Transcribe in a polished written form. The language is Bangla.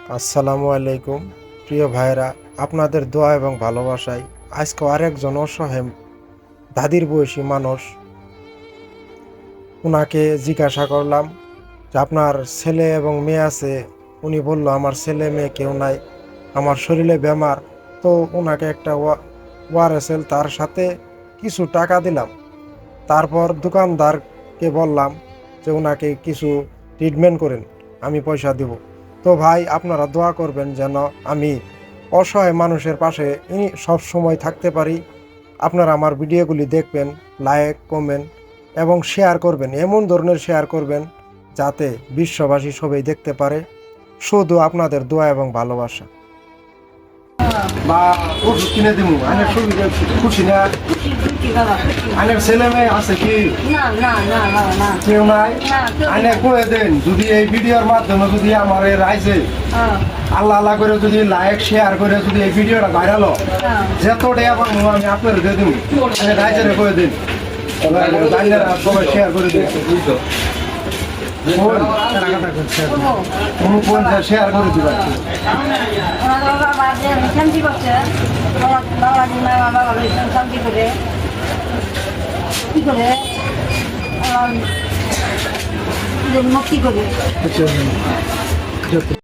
আসসালামু আলাইকুম প্রিয় ভাইরা, আপনাদের দোয়া এবং ভালোবাসায় আজকে আরেকজন অসহায় দাদির বয়সী মানুষ, ওনাকে জিজ্ঞাসা করলাম যে আপনার ছেলে এবং মেয়ে আছে। উনি বলল আমার ছেলে মেয়ে কেউ নাই, আমার শরীরে বেমার। তো ওনাকে একটা ওয়ারেসেল তার সাথে কিছু টাকা দিলাম। তারপর দোকানদারকে বললাম যে ওনাকে কিছু ট্রিটমেন্ট করেন, আমি পয়সা দিব। তো ভাই, আপনারা দোয়া করবেন যেন আমি অসহায় মানুষের পাশে সব সময় থাকতে পারি। আপনারা আমার ভিডিওগুলি দেখবেন, লাইক কমেন্ট এবং শেয়ার করবেন, এমন ধরনের শেয়ার করবেন যাতে বিশ্ববাসী সবাই দেখতে পারে। শুধু আপনাদের দোয়া এবং ভালোবাসা। বা ওষুধ কিনে দিব, আনের সুবিধা খুশি না? আনের ছেলে মেয়ে আছে কি? কেউ নাই? আনে কয়ে দেন, যদি এই ভিডিওর মাধ্যমে যদি আমার এই রাইজে আল্লাহ আল্লাহ করে যদি লাইক শেয়ার করে যদি এই ভিডিওটা ভাইরাল হয়, যতটাই আমার আমি আপনার দিয়ে দিব, রাইজের কয়ে দিন, সবাই শেয়ার করে দিন। শেয়ার করে দিবা। মুক্তি করে